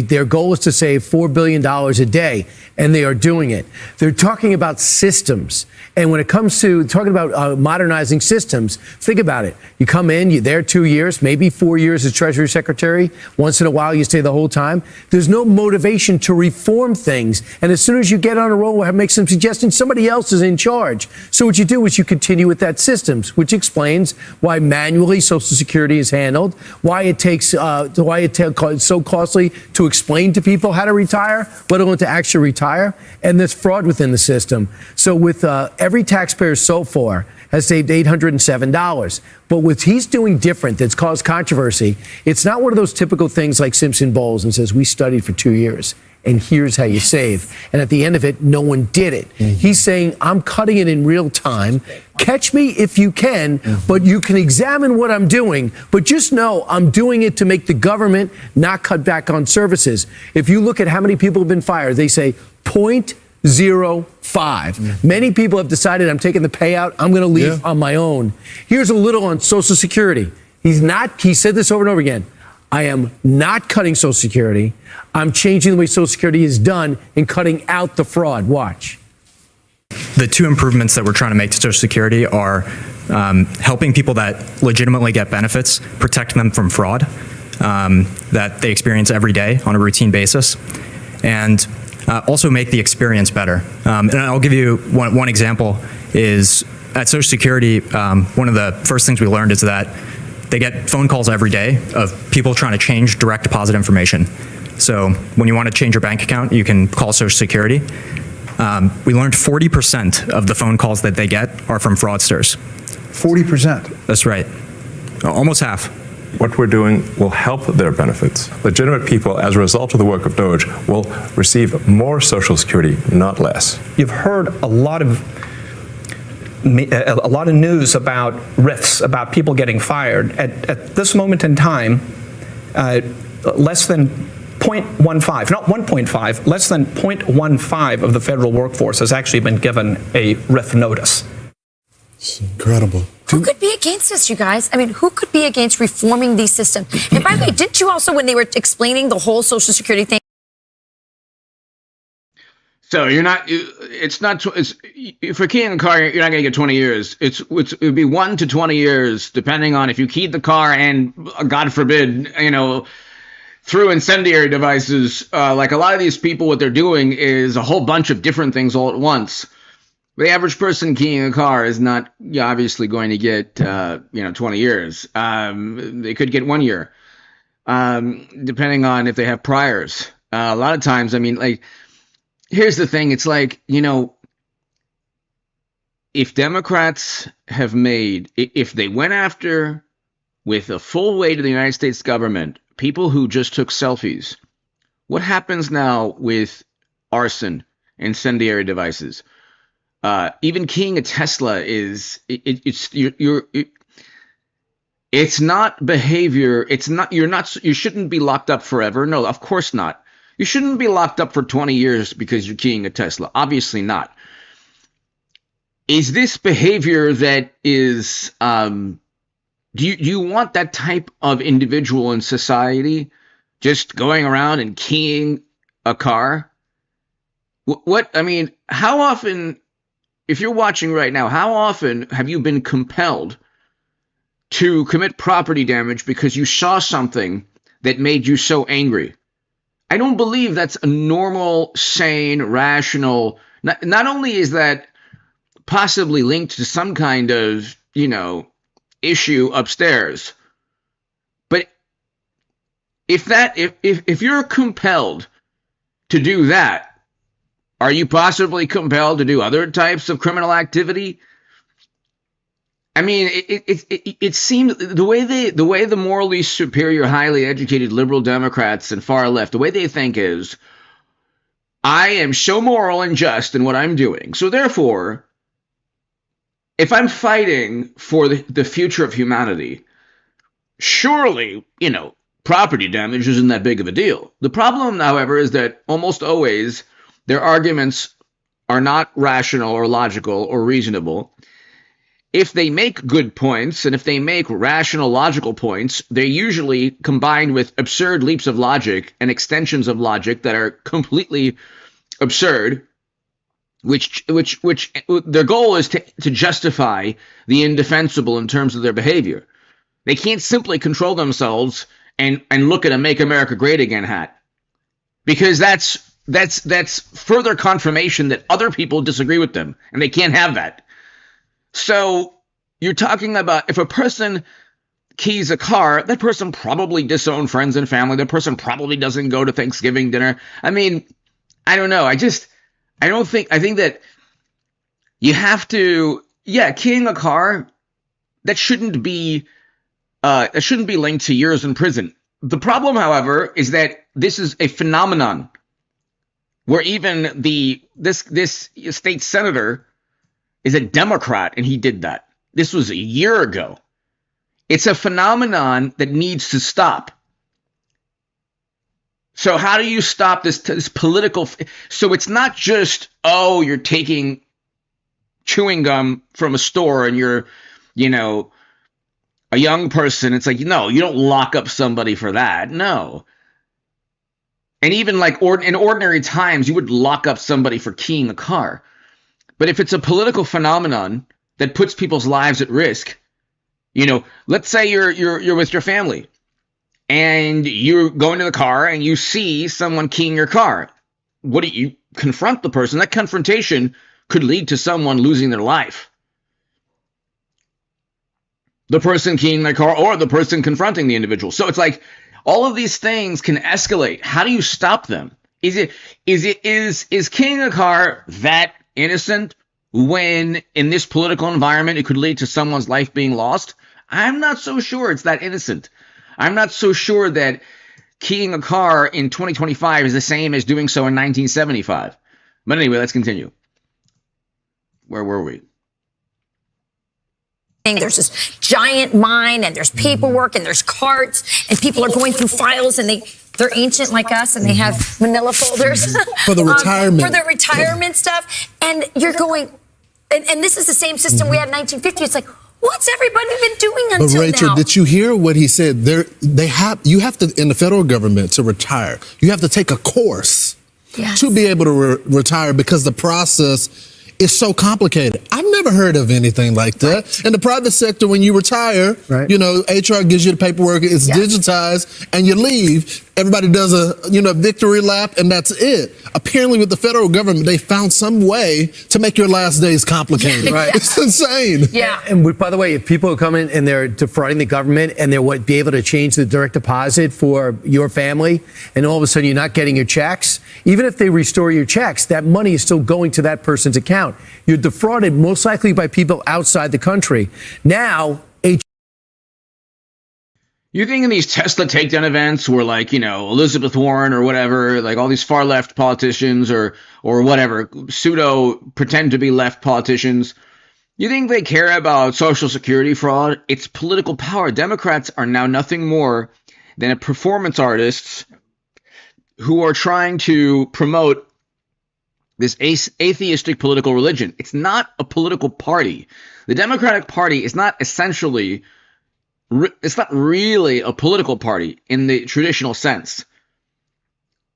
Their goal is to save $4 billion a day, and they are doing it. They're talking about systems. And when it comes to talking about modernizing systems, think about it. You come in, you're there 2 years, maybe 4 years as Treasury Secretary. Once in a while, you stay the whole time. There's no motivation to reform things. And as soon as you get on a roll, make some suggestions, somebody else is in charge. So what you do is you continue with that systems, which explains why manually Social Security is handled, why it's so costly to explain to people how to retire, let alone to actually retire. And there's fraud within the system. So with every taxpayer so far has saved $807. But what he's doing different that's caused controversy, it's not one of those typical things like Simpson Bowles and says, we studied for 2 years. And here's how you save. And at the end of it, no one did it. Mm-hmm. He's saying, I'm cutting it in real time. Catch me if you can, but you can examine what I'm doing. But just know I'm doing it to make the government not cut back on services. If you look at how many people have been fired, they say 0.05. Many people have decided I'm taking the payout. I'm going to leave on my own. Here's a little on Social Security. He said this over and over again. I am not cutting Social Security. I'm changing the way Social Security is done and cutting out the fraud. Watch. the two improvements that we're trying to make to Social Security are helping people that legitimately get benefits, protect them from fraud that they experience every day on a routine basis, and also make the experience better. And I'll give you one example is at Social Security, one of the first things we learned is that they get phone calls every day of people trying to change direct deposit information. So when you want to change your bank account, you can call Social Security. We learned 40% of the phone calls that they get are from fraudsters. 40%? That's right. Almost half. What we're doing will help their benefits. Legitimate people, as a result of the work of Doge, will receive more Social Security, not less. You've heard a lot of news about rifts, about people getting fired. At this moment in time, less than 0.15, not 1.5, less than 0.15 of the federal workforce has actually been given a RIF notice. It's incredible. Who could be against this, you guys? I mean, who could be against reforming these systems? And by the way, didn't you also, when they were explaining the whole Social Security thing? So you're not, for keying a car, you're not going to get 20 years. It would be 1 to 20 years, depending on if you keyed the car and, God forbid, through incendiary devices. Like a lot of these people, what they're doing is a whole bunch of different things all at once. The average person keying a car is not obviously going to get, 20 years. They could get 1 year, depending on if they have priors. A lot of times, here's the thing. It's like, if Democrats if they went after with the full weight of the United States government, people who just took selfies, what happens now with arson, incendiary devices? Even keying a Tesla it's not behavior. You shouldn't be locked up forever. No, of course not. You shouldn't be locked up for 20 years because you're keying a Tesla. Obviously not. Is this behavior that is, do you want that type of individual in society just going around and keying a car? How often, if you're watching right now, how often have you been compelled to commit property damage because you saw something that made you so angry? I don't believe that's a normal, sane, rational. Not only is that possibly linked to some kind of, issue upstairs, but if you're compelled to do that, are you possibly compelled to do other types of criminal activity? It seems the way the morally superior, highly educated liberal Democrats and far left, the way they think is, I am so moral and just in what I'm doing. So therefore, if I'm fighting for the future of humanity, surely, property damage isn't that big of a deal. The problem, however, is that almost always their arguments are not rational or logical or reasonable. If they make good points, and if they make rational, logical points, they're usually combined with absurd leaps of logic and extensions of logic that are completely absurd, which their goal is to justify the indefensible in terms of their behavior. They can't simply control themselves and look at a Make America Great Again hat, because that's further confirmation that other people disagree with them, and they can't have that. So you're talking about if a person keys a car, that person probably disowned friends and family. That person probably doesn't go to Thanksgiving dinner. I don't know. I think that you have to, keying a car, that shouldn't be linked to years in prison. The problem, however, is that this is a phenomenon where even this state senator is a Democrat, and he did that. This was a year ago. It's a phenomenon that needs to stop. So how do you stop this political? So it's not just, you're taking chewing gum from a store and you're, a young person. It's like, no, you don't lock up somebody for that. No. And even like in ordinary times, you would lock up somebody for keying a car. But if it's a political phenomenon that puts people's lives at risk, you know, let's say you're with your family and you're going to the car and you see someone keying your car. What do you confront the person? That confrontation could lead to someone losing their life. The person keying their car or the person confronting the individual. So it's like all of these things can escalate. How do you stop them? Is keying a car that innocent when in this political environment it could lead to someone's life being lost? I'm not so sure it's that innocent. I'm not so sure that keying a car in 2025 is the same as doing so in 1975. But anyway, let's continue. Where were we? There's this giant mine and there's paperwork and there's carts and people are going through files and they're ancient like us and they have manila folders for the retirement for the retirement stuff. And you're going, and this is the same system we had in 1950. It's like, what's everybody been doing until now? But Rachel, did you hear what he said? You have to, in the federal government, to retire, you have to take a course to be able to retire because the process is so complicated. I've never heard of anything like that. In the private sector, when you retire, you know, HR gives you the paperwork, it's digitized, and you leave. Everybody does a, victory lap, and that's it. Apparently, with the federal government, they found some way to make your last days complicated. Right. It's insane. Yeah. And by the way, if people come in and they're defrauding the government and they're be able to change the direct deposit for your family, and all of a sudden you're not getting your checks, even if they restore your checks, that money is still going to that person's account. You're defrauded most likely by people outside the country. Now, you think in these Tesla takedown events where, like, Elizabeth Warren or whatever, like all these far left politicians or whatever, pseudo pretend to be left politicians, you think they care about Social Security fraud? It's political power. Democrats are now nothing more than performance artists who are trying to promote this atheistic political religion. It's not a political party. The Democratic Party is not essentially, it's not really a political party in the traditional sense.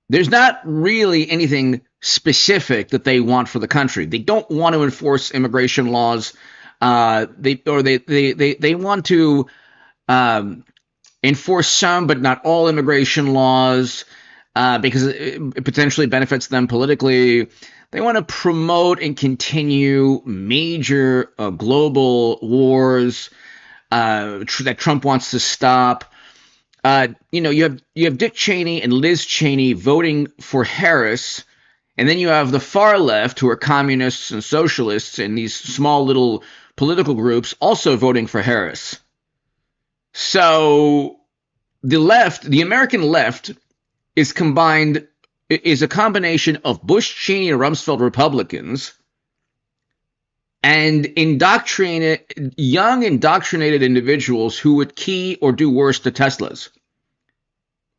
There's not really anything specific that they want for the country. They don't want to enforce immigration laws. They want to enforce some, but not all immigration laws because it potentially benefits them politically. They want to promote and continue major global wars that Trump wants to stop. You have Dick Cheney and Liz Cheney voting for Harris, and then you have the far left, who are communists and socialists, and these small little political groups also voting for Harris. So the left, the American left, is a combination of Bush, Cheney, and Rumsfeld Republicans and young indoctrinated individuals who would key or do worse to Teslas,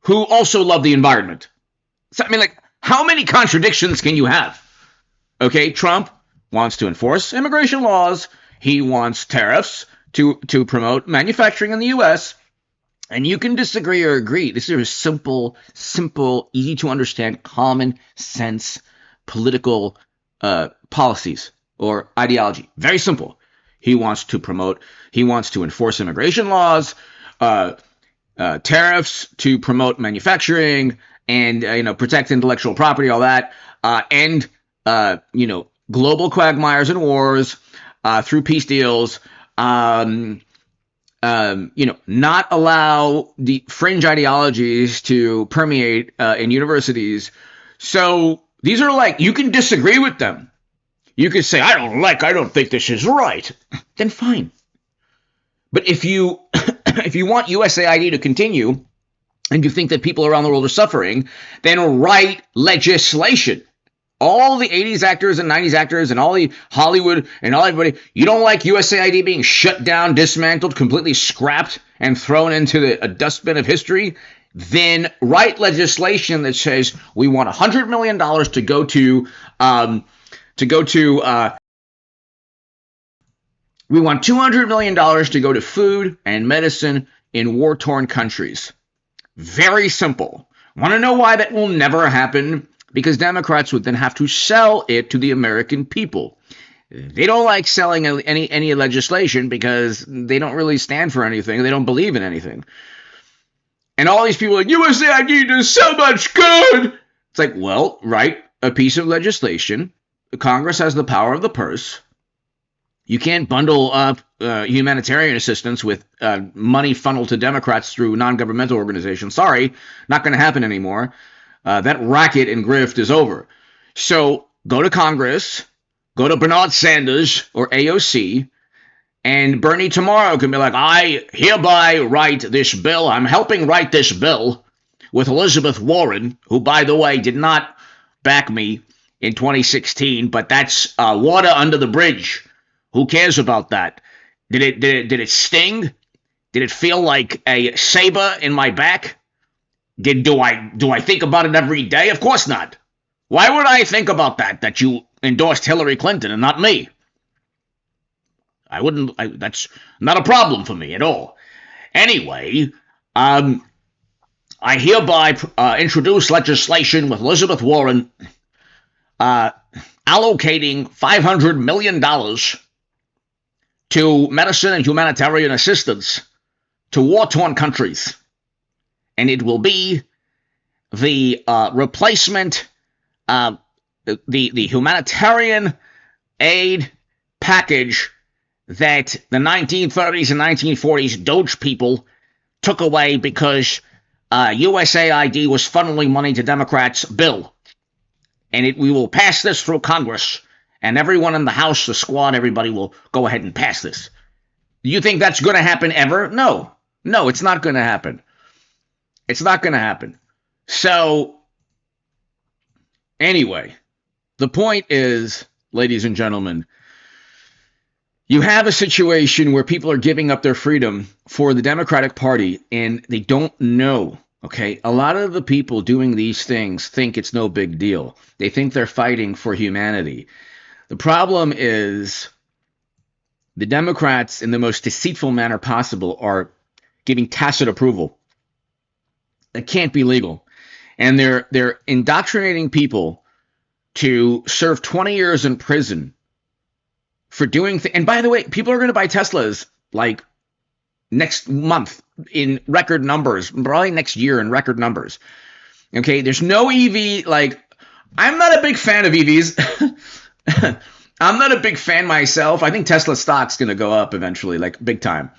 who also love the environment. So, I mean, like, how many contradictions can you have? Okay, Trump wants to enforce immigration laws. He wants tariffs to promote manufacturing in the U.S., and you can disagree or agree. This is simple, easy to understand, common sense political policies or ideology. Very simple. He wants to enforce immigration laws, tariffs to promote manufacturing, and protect intellectual property, all that, and global quagmires and wars through peace deals. Not allow the fringe ideologies to permeate in universities. So these are like, you can disagree with them. You could say, I don't think this is right. Then fine. But if you want USAID to continue and you think that people around the world are suffering, then write legislation. All the 80s actors and 90s actors and all the Hollywood and all everybody, you don't like USAID being shut down, dismantled, completely scrapped, and thrown into a dustbin of history? Then write legislation that says we want $100 million to go to we want $200 million to go to food and medicine in war-torn countries. Very simple. Want to know why that will never happen? Because Democrats would then have to sell it to the American people. They don't like selling any legislation because they don't really stand for anything. They don't believe in anything. And all these people are like, USAID does so much good. It's like, well, write a piece of legislation. Congress has the power of the purse. You can't bundle up humanitarian assistance with money funneled to Democrats through non-governmental organizations. Sorry, not going to happen anymore. That racket and grift is over. So go to Congress, go to Bernard Sanders or AOC, and Bernie tomorrow can be like, I hereby write this bill. I'm helping write this bill with Elizabeth Warren, who, by the way, did not back me in 2016, but that's water under the bridge. Who cares about that? Did it sting? Did it feel like a saber in my back? Do I think about it every day? Of course not. Why would I think about that? That you endorsed Hillary Clinton and not me? I wouldn't. That's not a problem for me at all. Anyway, I hereby introduce legislation with Elizabeth Warren allocating $500 million to medicine and humanitarian assistance to war-torn countries. And it will be the replacement, the humanitarian aid package that the 1930s and 1940s Doge people took away because USAID was funneling money to Democrats' bill. And we will pass this through Congress. And everyone in the House, the squad, everybody will go ahead and pass this. Do you think that's going to happen ever? No. No, it's not going to happen. It's not going to happen. So, anyway, the point is, ladies and gentlemen, you have a situation where people are giving up their freedom for the Democratic Party, and they don't know. Okay, a lot of the people doing these things think it's no big deal. They think they're fighting for humanity. The problem is the Democrats, in the most deceitful manner possible, are giving tacit approval. That can't be legal. And they're indoctrinating people to serve 20 years in prison for doing things. And by the way, people are going to buy Teslas like next month in record numbers, probably next year in record numbers. Okay, there's no EV. Like, I'm not a big fan of EVs. I'm not a big fan myself. I think Tesla stock's going to go up eventually, like big time.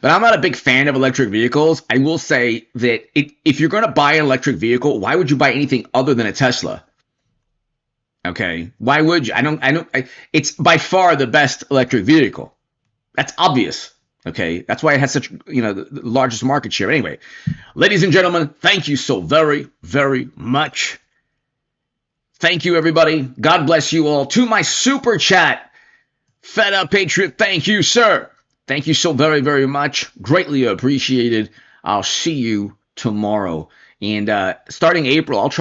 But I'm not a big fan of electric vehicles. I will say that if you're going to buy an electric vehicle, why would you buy anything other than a Tesla? Okay, why would you? It's by far the best electric vehicle. That's obvious. Okay, that's why it has such, the largest market share. Anyway, ladies and gentlemen, thank you so very, very much. Thank you, everybody. God bless you all. To my super chat, Fed Up Patriot, thank you, sir. Thank you so very, very much. Greatly appreciated. I'll see you tomorrow. And starting April, I'll try